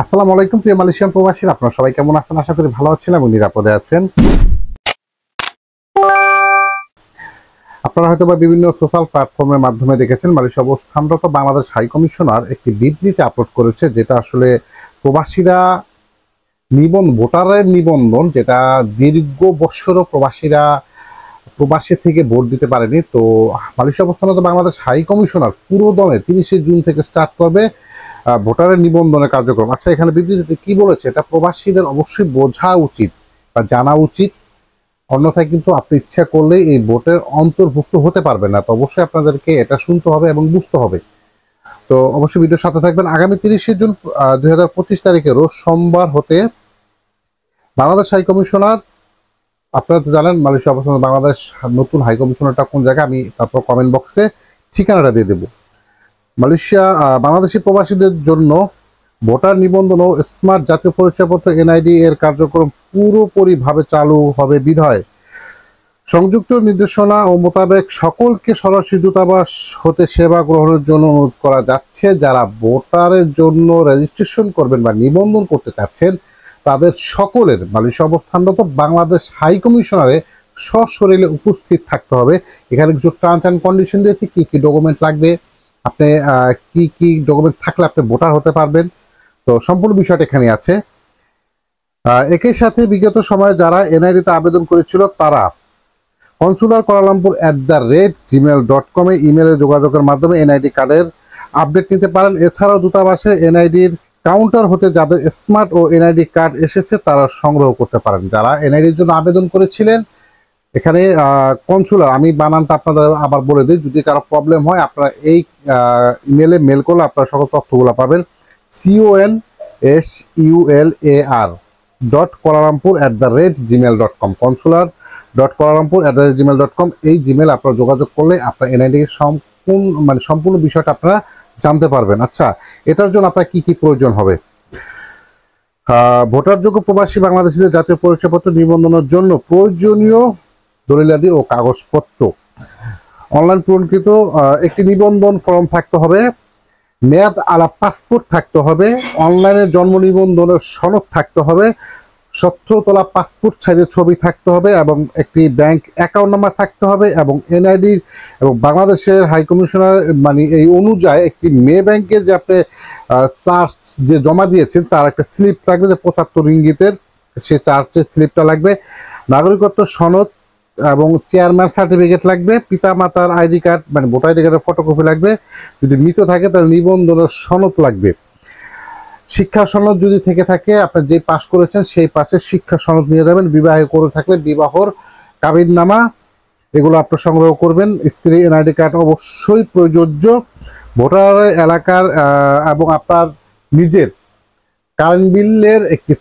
আসসালামু আলাইকুম প্রিয় মালয়েশিয়ান প্রবাসী, আপনারা সবাই কেমন আছেন? আশা করি ভালো আছেন এবং নিরাপদে আছেন। আপনারা হয়তো বা বিভিন্ন সোশ্যাল প্ল্যাটফর্মের মাধ্যমে দেখেছেন মালয়েশিয়া অবস্থানরত বাংলাদেশ হাই কমিশনার একটি বিবৃতি আপলোড করেছে, যেটা আসলে প্রবাসীরা ভোটারের নিবন্ধন, যেটা দীর্ঘ বৎসরও প্রবাসীরা প্রবাসী থেকে ভোট দিতে পারেনি। তো মালয়েশিয়া অবস্থানরত বাংলাদেশ হাই কমিশনার পুরো দমে 30শে জুন থেকে স্টার্ট করবে ভোটারের নিবন্ধনের কার্যক্রম। আচ্ছা, এখানে বিবৃতিতে কি বলেছে এটা প্রবাসীদের অবশ্যই বোঝা উচিত বা জানা উচিত, অন্যথায় কিন্তু আপনি ইচ্ছা করলে এই ভোটের অন্তর্ভুক্ত হতে পারবেন না। তো অবশ্যই আপনাদেরকে এটা শুনতে হবে এবং বুঝতে হবে। তো অবশ্যই ভিডিওর সাথে থাকবেন। আগামী 30শে জুন 2025 তারিখে রোজ সোমবার হতে বাংলাদেশ হাই কমিশনার, আপনারা তো জানেন মালয়েশিয়া অবস্থান বাংলাদেশ নতুন হাই কমিশনারটা কোন জায়গায়, আমি তারপর কমেন্ট বক্সে ঠিকানাটা দিয়ে দেবো। মালয়েশিয়া বাংলাদেশি প্রবাসীদের জন্য ভোটার নিবন্ধন ও স্মার্ট জাতীয় পরিচয়পত্র এনআইডি এর কার্যক্রম পুরোপুরিভাবে চালু হবে বিধায় সংযুক্ত নির্দেশনা ও মোতাবেক সকলকে সরাসরি দূতাবাস হতে সেবা গ্রহণের জন্য অনুরোধ করা যাচ্ছে। যারা ভোটারের জন্য রেজিস্ট্রেশন করবেন বা নিবন্ধন করতে চাচ্ছেন তাদের সকলের মালয়েশিয়া অবস্থানরত বাংলাদেশ হাই কমিশনারে সশরীরে উপস্থিত থাকতে হবে। এখানে কিছু টার্মস অ্যান্ড কন্ডিশন দিয়েছে, কি কি ডকুমেন্ট লাগবে, আপনি কি কি ডকুমেন্ট থাকলে আপনি ভোটার হতে পারবেন। তো সম্পূর্ণ বিষয়টা এখানে আছে। একই সাথে বিগত সময়ে যারা এনআইডিতে আবেদন করেছিল তারা কনসুলার kualalumpur@gmail.com ইমেলে যোগাযোগের মাধ্যমে এনআইডি কার্ডের আপডেট নিতে পারেন। এছাড়াও দূতাবাসে এনআইডির কাউন্টার হতে যাদের স্মার্ট ও এনআইডি কার্ড এসেছে তারা সংগ্রহ করতে পারেন। যারা এনআইডির জন্য আবেদন করেছিলেন, এখানে কনসুলার, আমি বানানটা আপনাদের আবার বলে দিই, যদি কারো প্রবলেম হয় আপনারা এই ইমেলে মেল করলে আপনারা সকল তথ্যগুলো পাবেন। consular.kualalumpur@gmail.com consular.kualalumpur@gmail.com এই জিমেল আপনারা যোগাযোগ করলে আপনার এনআইডি সম্পূর্ণ বিষয়টা আপনারা জানতে পারবেন। আচ্ছা, এটার জন্য আপনার কি কি প্রয়োজন হবে? ভোটারযোগ্য প্রবাসী বাংলাদেশিদের জাতীয় পরিচয়পত্র নিবন্ধনের জন্য প্রয়োজনীয় দলিলাদি ও কাগজপত্র অনলাইন পূরণকৃত একটি নিবন্ধন ফর্ম থাকতে হবে, মেয়াদ আলা পাসপোর্ট থাকতে হবে, অনলাইনে জন্ম নিবন্ধনের সনদ থাকতে হবে, সত্য তোলা পাসপোর্ট সাইজের ছবি থাকতে হবে এবং একটি ব্যাংক অ্যাকাউন্ট নাম্বার থাকতে হবে এবং এনআইডি এবং বাংলাদেশের হাই কমিশনার এই অনুযায়ী একটি মে ব্যাংকে যে আপনি চার্জ যে জমা দিয়েছেন তার একটা স্লিপ থাকবে, যে 75 রিঙ্গিতের, সে চার্জের স্লিপটা লাগবে। নাগরিকত্ব সনদ এবং চেয়ারম্যান সার্টিফিকেট লাগবে, পিতা মাতার আইডি কার্ড ভোটার আইডি কার্ডের ফটোকপি লাগবে, যদি মৃত থাকে তাহলে নিবন্ধনের সনদ লাগবে। শিক্ষা সনদ যদি থেকে থাকে, আপনি যে পাস করেছেন সেই পাশের শিক্ষা সনদ নিয়ে যাবেন। বিবাহ করে থাকলে বিবাহর কাবিননামা এগুলো আপনি সংগ্রহ করবেন। স্ত্রী এনআইডি কার্ড অবশ্যই প্রযোজ্য। ভোটার এলাকার এবং আপনার নিজের কারেন্ট বিলের একটি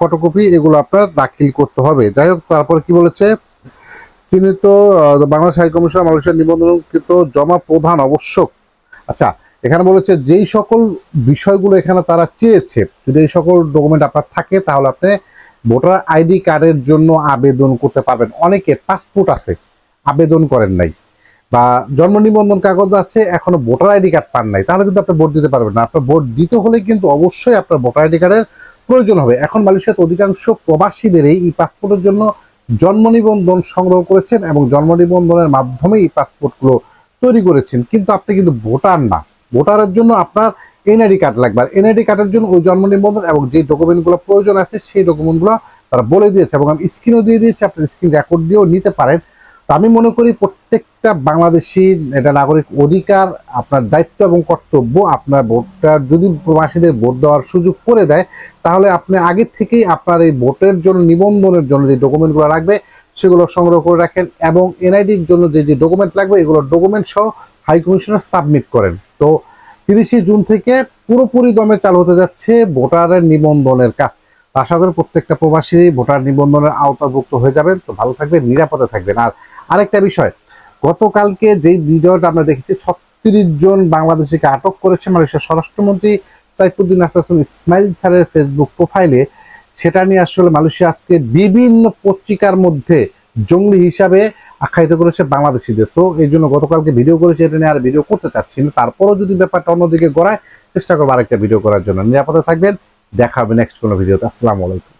ফটোকপি এগুলো আপনার দাখিল করতে হবে। যাই হোক, তারপরে কি বলেছে, তিনি তো বাংলাদেশ হাই কমিশন মালয়েশিয়ার নিবন্ধনকৃত জমা প্রধান আবশ্যক। আচ্ছা, এখানে বলেছে যেই সকল বিষয়গুলো এখানে তারা চেয়েছে, যদি এই সকল ডকুমেন্ট আপনার থাকে তাহলে আপনি ভোটার আইডি কার্ডের জন্য আবেদন করতে পারবেন। অনেকে পাসপোর্ট আছে আবেদন করেন নাই, বা জন্ম নিবন্ধন কাগজ আছে এখনো ভোটার আইডি কার্ড পান নাই, তাহলে কিন্তু আপনি ভোট দিতে পারবেন না। আপনার ভোট দিতে হলে কিন্তু অবশ্যই আপনার ভোটার আইডি কার্ডের প্রয়োজন হবে। এখন মালয়েশিয়ার অধিকাংশ প্রবাসীদের এই পাসপোর্টের জন্য জন্ম নিবন্ধন সংগ্রহ করেছেন এবং জন্ম নিবন্ধনের মাধ্যমে এই পাসপোর্টগুলো তৈরি করেছেন, কিন্তু আপনি কিন্তু ভোটার না। ভোটারের জন্য আপনার এনআইডি কার্ড লাগবে, আর এনআইডি কার্ডের জন্য ওই জন্ম নিবন্ধন এবং যে ডকুমেন্টগুলো প্রয়োজন আছে সেই ডকুমেন্টগুলো তারা বলে দিয়েছে এবং আমি স্ক্রিনও দিয়ে দিয়েছি, আপনি স্ক্রিন রেকর্ড দিয়েও নিতে পারেন। তো আমি মনে করি প্রত্যেকটা বাংলাদেশি এটা নাগরিক অধিকার, আপনার দায়িত্ব এবং কর্তব্য, আপনার ভোটটা যদি প্রবাসীদের ভোট দেওয়ার সুযোগ করে দেয় তাহলে আপনি আগে থেকেই আপনার এই ভোটের জন্য নিবন্ধনের জন্য যে ডকুমেন্টগুলো লাগবে সেগুলো সংগ্রহ করে রাখেন এবং এনআইডির জন্য যে যে ডকুমেন্ট লাগবে এগুলো ডকুমেন্ট সহ হাই কমিশনার সাবমিট করেন। তো 30শে জুন থেকে পুরোপুরি দমে চালু হতে যাচ্ছে ভোটারের নিবন্ধনের কাজ। আশা করি প্রত্যেকটা প্রবাসী ভোটার নিবন্ধনের আওতাভুক্ত হয়ে যাবেন। তো ভালো থাকবেন, নিরাপদে থাকবেন। আর আরেকটা বিষয়, গতকালকে যেই ভিডিওটা আমরা দেখেছি 36 জন বাংলাদেশিকে আটক করেছে মালয়েশিয়ার স্বরাষ্ট্রমন্ত্রী সাইফুদ্দিন হাসান ইসমাইল স্যারের ফেসবুক প্রোফাইলে, সেটা নিয়ে আসলে মালয়েশিয়া আজকে বিভিন্ন পত্রিকার মধ্যে জঙ্গলি হিসাবে আখ্যায়িত করেছে বাংলাদেশিদের। তো এই জন্য গতকালকে ভিডিও করেছে, এটা নিয়ে আর ভিডিও করতে চাচ্ছি না। তারপরও যদি ব্যাপারটা অন্যদিকে গড়ায় চেষ্টা করবো আরেকটা ভিডিও করার জন্য। নিরাপদে থাকবেন, দেখা হবে নেক্সট কোনো ভিডিওতে। আসসালামু আলাইকুম।